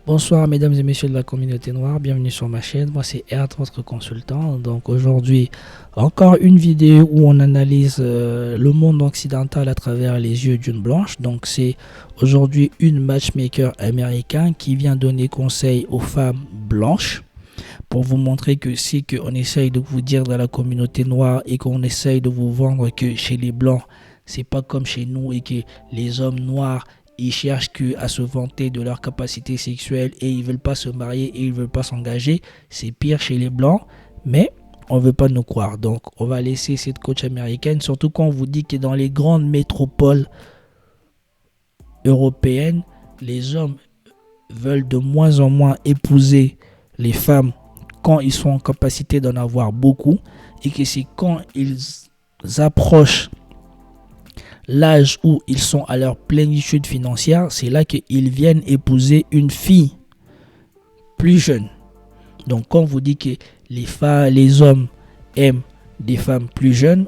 Bonsoir mesdames et messieurs de la communauté noire, bienvenue sur ma chaîne, moi c'est Erd, votre consultant. Donc aujourd'hui, encore une vidéo où on analyse le monde occidental à travers les yeux d'une blanche. Donc c'est aujourd'hui une matchmaker américain qui vient donner conseil aux femmes blanches pour vous montrer que si on essaye de vous dire dans la communauté noire et qu'on essaye de vous vendre que chez les blancs, c'est pas comme chez nous et que les hommes noirs ils cherchent à se vanter de leur capacité sexuelle et ils veulent pas se marier et ils veulent pas s'engager. C'est pire chez les blancs, mais on veut pas nous croire. Donc on va laisser cette coach américaine, surtout quand on vous dit que dans les grandes métropoles européennes, les hommes veulent de moins en moins épouser les femmes quand ils sont en capacité d'en avoir beaucoup et que c'est quand ils approchent l'âge où ils sont à leur plénitude financière, c'est là qu'ils viennent épouser une fille plus jeune. Donc quand on vous dit que les hommes aiment des femmes plus jeunes,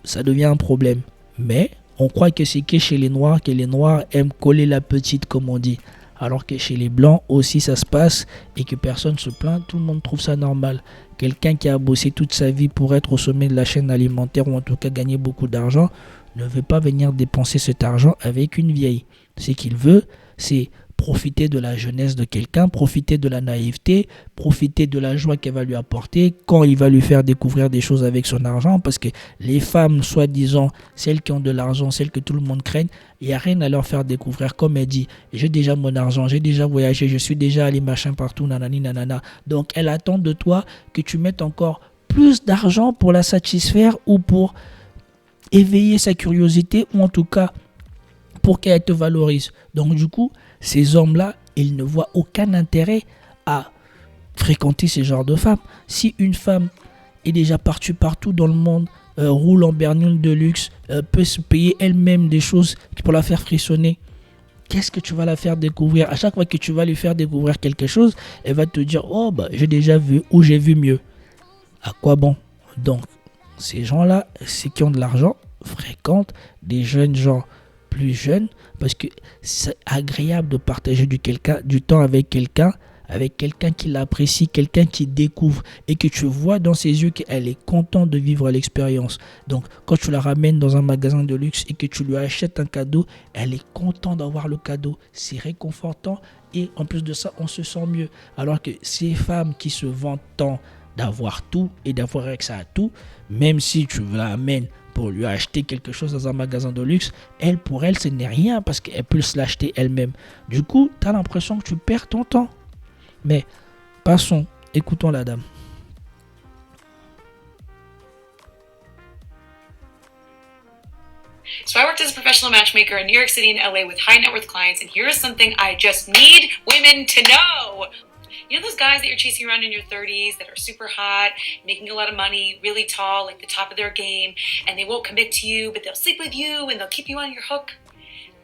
ça devient un problème. Mais on croit que c'est que chez les noirs, que les noirs aiment coller la petite comme on dit. Alors que chez les blancs aussi ça se passe et que personne se plaint, tout le monde trouve ça normal. Quelqu'un qui a bossé toute sa vie pour être au sommet de la chaîne alimentaire ou en tout cas gagner beaucoup d'argent ne veut pas venir dépenser cet argent avec une vieille. Ce qu'il veut, c'est profiter de la jeunesse de quelqu'un, profiter de la naïveté, profiter de la joie qu'elle va lui apporter quand il va lui faire découvrir des choses avec son argent. Parce que les femmes, soi-disant, celles qui ont de l'argent, celles que tout le monde craigne, il n'y a rien à leur faire découvrir. Comme elle dit, j'ai déjà mon argent, j'ai déjà voyagé, je suis déjà allé machin partout, nanani, nanana. Donc elle attend de toi que tu mettes encore plus d'argent pour la satisfaire ou pour éveiller sa curiosité ou en tout cas pour qu'elle te valorise. Donc du coup, ces hommes-là, ils ne voient aucun intérêt à fréquenter ce genre de femmes. Si une femme est déjà partie partout dans le monde, roule en berline de luxe, peut se payer elle-même des choses pour la faire frissonner, qu'est-ce que tu vas la faire découvrir? À chaque fois que tu vas lui faire découvrir quelque chose, elle va te dire « Oh, bah, j'ai déjà vu ou j'ai vu mieux. » À quoi bon? Donc, ces gens-là, ceux qui ont de l'argent, fréquentent des jeunes gens plus jeunes parce que c'est agréable de partager du temps avec quelqu'un qui l'apprécie, quelqu'un qui découvre et que tu vois dans ses yeux qu'elle est contente de vivre l'expérience. Donc quand tu la ramènes dans un magasin de luxe et que tu lui achètes un cadeau, elle est contente d'avoir le cadeau. C'est réconfortant et en plus de ça, on se sent mieux. Alors que ces femmes qui se vantent tant d'avoir tout et d'avoir accès à tout, même si tu la amènes pour lui acheter quelque chose dans un magasin de luxe, pour elle, ce n'est rien parce qu'elle peut se l'acheter elle-même. Du coup, tu as l'impression que tu perds ton temps. Mais passons, écoutons la dame. So I worked as a professional matchmaker in New York City and LA with high net worth clients, and here's something I just need women to know. You know those guys that you're chasing around in your 30s that are super hot, making a lot of money, really tall, like the top of their game, and they won't commit to you, but they'll sleep with you and they'll keep you on your hook?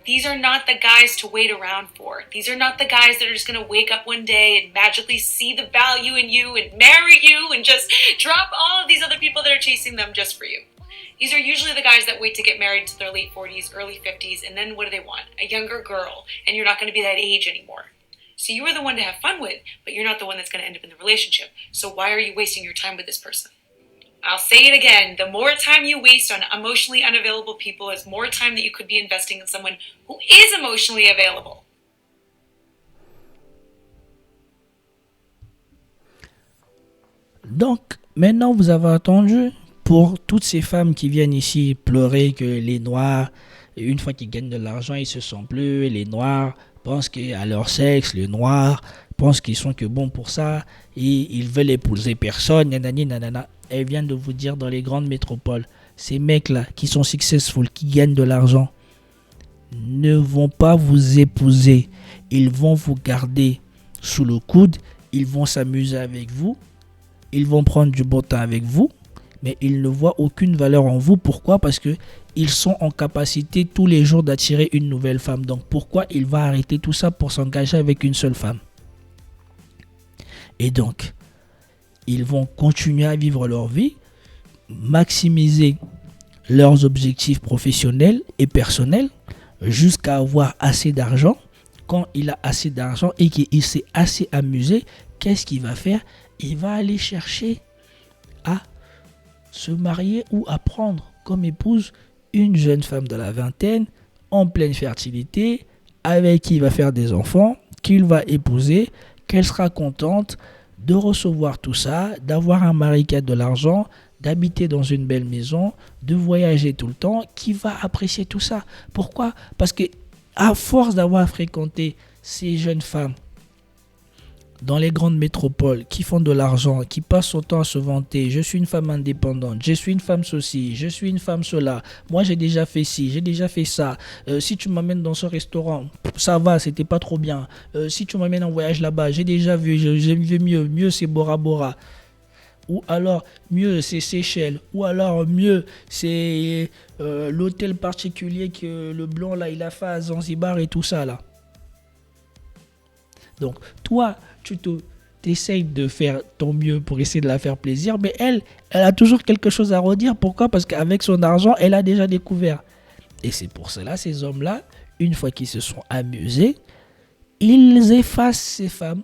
These are not the guys to wait around for. These are not the guys that are just going to wake up one day and magically see the value in you and marry you and just drop all of these other people that are chasing them just for you. These are usually the guys that wait to get married to their late 40s, early 50s, and then what do they want? A younger girl, and you're not going to be that age anymore. So you are the one to have fun with, but you're not the one that's going to end up in the relationship. So why are you wasting your time with this person? I'll say it again. The more time you waste on emotionally unavailable people is more time that you could be investing in someone who is emotionally available. Donc, maintenant, vous avez entendu pour toutes ces femmes qui viennent ici pleurer que les Noirs, une fois qu'ils gagnent de l'argent, ils se sentent plus, les Noirs pensent qu'à leur sexe, les Noirs pensent qu'ils sont que bons pour ça et ils veulent épouser personne, nanani, nanana. Elle vient de vous dire dans les grandes métropoles, ces mecs-là qui sont successful, qui gagnent de l'argent, ne vont pas vous épouser. Ils vont vous garder sous le coude, ils vont s'amuser avec vous, ils vont prendre du bon temps avec vous, mais ils ne voient aucune valeur en vous. Pourquoi? Parce que ils sont en capacité tous les jours d'attirer une nouvelle femme. Donc pourquoi il va arrêter tout ça pour s'engager avec une seule femme? Et donc, ils vont continuer à vivre leur vie, maximiser leurs objectifs professionnels et personnels jusqu'à avoir assez d'argent quand il a assez d'argent et qu'il s'est assez amusé, qu'est-ce qu'il va faire? Il va aller chercher à se marier ou à prendre comme épouse une jeune femme de la vingtaine, en pleine fertilité, avec qui il va faire des enfants, qu'il va épouser, qu'elle sera contente de recevoir tout ça, d'avoir un mari qui a de l'argent, d'habiter dans une belle maison, de voyager tout le temps, qui va apprécier tout ça. Pourquoi? Parce que à force d'avoir fréquenté ces jeunes femmes dans les grandes métropoles qui font de l'argent, qui passent son temps à se vanter, je suis une femme indépendante, je suis une femme ceci, je suis une femme cela, moi j'ai déjà fait ci, j'ai déjà fait ça, si tu m'amènes dans ce restaurant, ça va, c'était pas trop bien, si tu m'amènes en voyage là-bas, j'ai déjà vu, j'ai vu mieux c'est Bora Bora, ou alors mieux c'est Seychelles, ou alors mieux c'est l'hôtel particulier que le blanc là il a fait à Zanzibar et tout ça là. Donc toi, tu essayes de faire ton mieux pour essayer de la faire plaisir, mais elle a toujours quelque chose à redire. Pourquoi? Parce qu'avec son argent, elle a déjà découvert. Et c'est pour cela, ces hommes-là, une fois qu'ils se sont amusés, ils effacent ces femmes.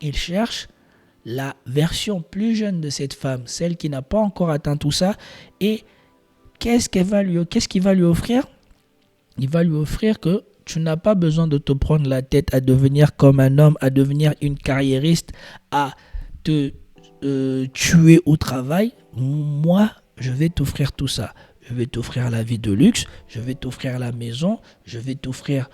Ils cherchent la version plus jeune de cette femme, celle qui n'a pas encore atteint tout ça. Et qu'est-ce qu'il va lui offrir? Il va lui offrir que tu n'as pas besoin de te prendre la tête à devenir comme un homme, à devenir une carriériste, à te tuer au travail. Moi, je vais t'offrir tout ça. Je vais t'offrir la vie de luxe, je vais t'offrir la maison, je vais t'offrir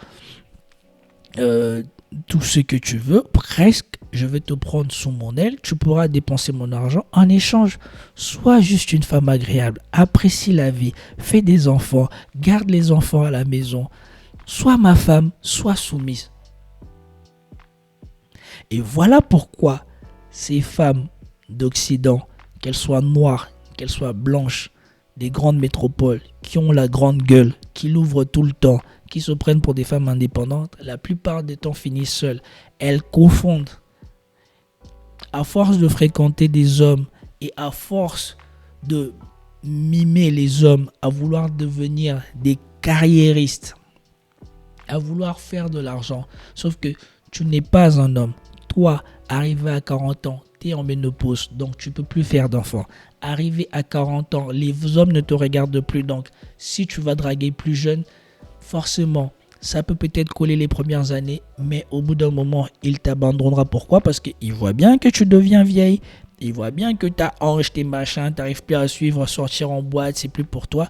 tout ce que tu veux, presque. Je vais te prendre sous mon aile, tu pourras dépenser mon argent en échange. Sois juste une femme agréable, apprécie la vie, fais des enfants, garde les enfants à la maison. Sois ma femme, sois soumise. Et voilà pourquoi ces femmes d'Occident, qu'elles soient noires, qu'elles soient blanches, des grandes métropoles, qui ont la grande gueule, qui l'ouvrent tout le temps, qui se prennent pour des femmes indépendantes, la plupart des temps finissent seules. Elles confondent. À force de fréquenter des hommes et à force de mimer les hommes, à vouloir devenir des carriéristes, à vouloir faire de l'argent. Sauf que tu n'es pas un homme. Toi, arrivé à 40 ans, tu es en ménopause, donc tu ne peux plus faire d'enfants. Arrivé à 40 ans, les hommes ne te regardent plus. Donc, si tu vas draguer plus jeune, forcément, ça peut peut-être coller les premières années, mais au bout d'un moment, il t'abandonnera. Pourquoi? Parce qu'il voit bien que tu deviens vieille. Il voit bien que ta hanche, tes machins, tu n'arrives plus à suivre, sortir en boîte, c'est plus pour toi.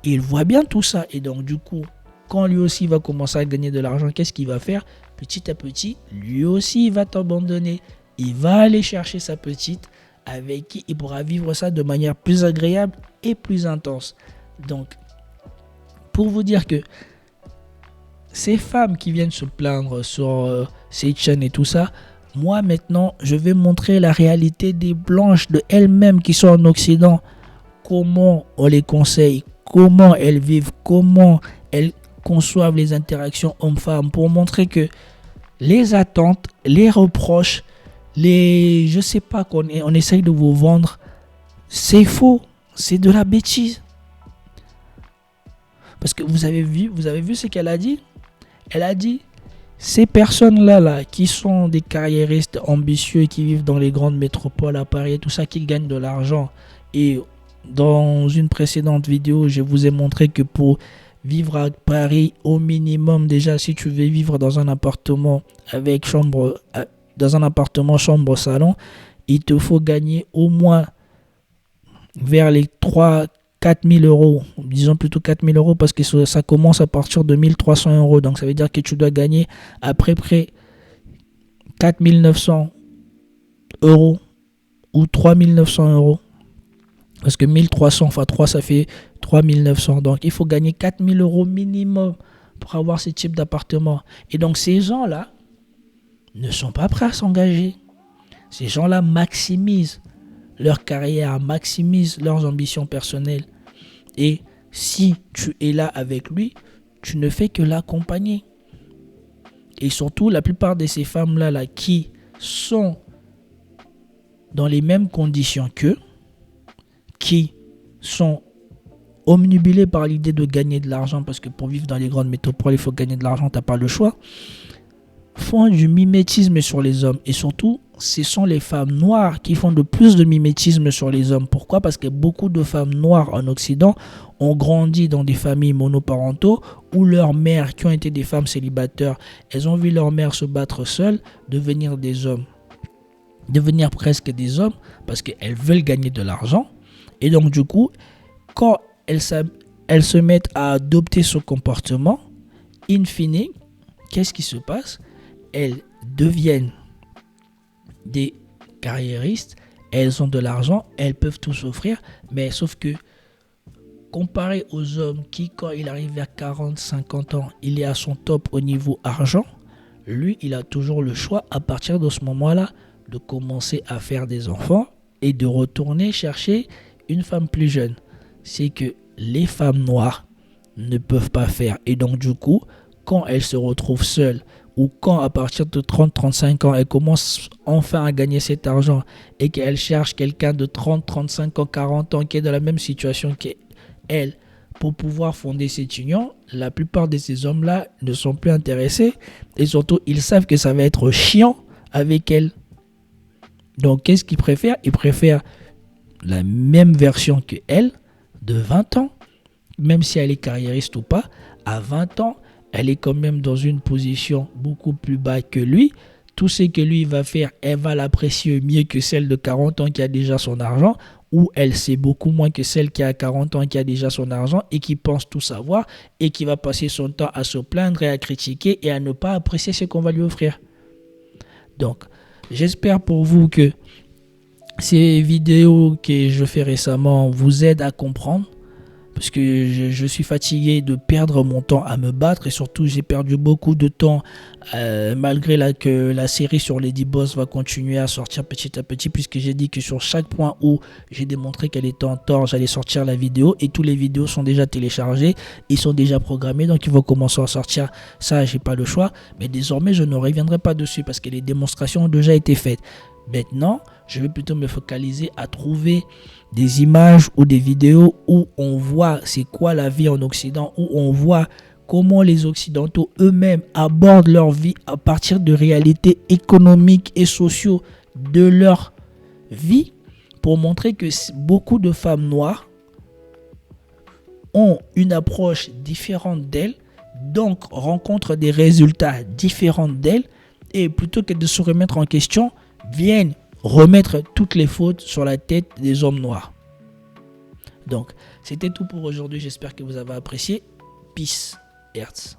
Il voit bien tout ça. Et donc, du coup, quand lui aussi va commencer à gagner de l'argent, qu'est-ce qu'il va faire? Petit à petit, lui aussi, il va t'abandonner. Il va aller chercher sa petite avec qui il pourra vivre ça de manière plus agréable et plus intense. Donc, pour vous dire que ces femmes qui viennent se plaindre sur ces chaînes et tout ça, moi maintenant, je vais montrer la réalité des blanches de elles-mêmes qui sont en Occident. Comment on les conseille, comment elles vivent, comment elles conçoivent les interactions hommes-femmes, pour montrer que les attentes, les reproches, je sais pas qu'on essaye de vous vendre, c'est faux, c'est de la bêtise. Parce que vous avez vu ce qu'elle a dit? Elle a dit, ces personnes-là qui sont des carriéristes ambitieux, qui vivent dans les grandes métropoles à Paris et tout ça, qui gagnent de l'argent. Et dans une précédente vidéo, je vous ai montré que pour vivre à Paris, au minimum, déjà, si tu veux vivre dans un appartement avec chambre, salon, il te faut gagner au moins vers les 3 4 000 euros, disons plutôt 4 000 euros, parce que ça commence à partir de 1 300 euros. Donc ça veut dire que tu dois gagner à peu près 4 900 euros ou 3 900 euros. Parce que 1 300 fois 3, ça fait 3 900. Donc il faut gagner 4 000 euros minimum pour avoir ce type d'appartement. Et donc ces gens-là ne sont pas prêts à s'engager. Ces gens-là maximisent leur carrière, maximisent leurs ambitions personnelles. Et si tu es là avec lui, tu ne fais que l'accompagner. Et surtout, la plupart de ces femmes-là qui sont dans les mêmes conditions qu'eux, qui sont omnubilées par l'idée de gagner de l'argent, parce que pour vivre dans les grandes métropoles, il faut gagner de l'argent, tu n'as pas le choix. font du mimétisme sur les hommes. Et surtout, ce sont les femmes noires qui font de plus de mimétisme sur les hommes. Pourquoi? Parce que beaucoup de femmes noires en Occident ont grandi dans des familles monoparentaux où leurs mères, qui ont été des femmes célibataires, elles ont vu leur mère se battre seule, devenir des hommes. Devenir presque des hommes parce qu'elles veulent gagner de l'argent. Et donc du coup, quand elles se mettent à adopter ce comportement, in fine, qu'est-ce qui se passe? Elles deviennent des carriéristes, elles ont de l'argent, elles peuvent tout s'offrir, mais sauf que comparé aux hommes qui, quand il arrive vers 40-50 ans, il est à son top au niveau argent, lui, il a toujours le choix à partir de ce moment-là de commencer à faire des enfants et de retourner chercher une femme plus jeune. C'est que les femmes noires ne peuvent pas faire. Et donc du coup, quand elles se retrouvent seules ou quand à partir de 30-35 ans, elles commencent enfin à gagner cet argent et qu'elles cherchent quelqu'un de 30, 35 ans, 40 ans qui est dans la même situation qu'elles pour pouvoir fonder cette union, la plupart de ces hommes-là ne sont plus intéressés et surtout, ils savent que ça va être chiant avec elles. Donc, qu'est-ce qu'ils préfèrent? Ils préfèrent la même version que elle, de 20 ans, même si elle est carriériste ou pas. À 20 ans, elle est quand même dans une position beaucoup plus bas que lui. Tout ce que lui va faire, elle va l'apprécier mieux que celle de 40 ans qui a déjà son argent, ou elle sait beaucoup moins que celle qui a 40 ans qui a déjà son argent et qui pense tout savoir et qui va passer son temps à se plaindre et à critiquer et à ne pas apprécier ce qu'on va lui offrir. Donc, j'espère pour vous que ces vidéos que je fais récemment vous aident à comprendre. Parce que je suis fatigué de perdre mon temps à me battre. Et surtout, j'ai perdu beaucoup de temps malgré que la série sur Lady Boss va continuer à sortir petit à petit. Puisque j'ai dit que sur chaque point où j'ai démontré qu'elle était en tort, j'allais sortir la vidéo. Et tous les vidéos sont déjà téléchargés. Ils sont déjà programmés. Donc, ils vont commencer à sortir. Ça, j'ai pas le choix. Mais désormais, je ne reviendrai pas dessus. Parce que les démonstrations ont déjà été faites. Maintenant, je vais plutôt me focaliser à trouver des images ou des vidéos où on voit c'est quoi la vie en Occident, où on voit comment les Occidentaux eux-mêmes abordent leur vie à partir de réalités économiques et sociaux de leur vie, pour montrer que beaucoup de femmes noires ont une approche différente d'elles, donc rencontrent des résultats différents d'elles, et plutôt que de se remettre en question, viennent remettre toutes les fautes sur la tête des hommes noirs. Donc, c'était tout pour aujourd'hui. J'espère que vous avez apprécié. Peace, Hertz.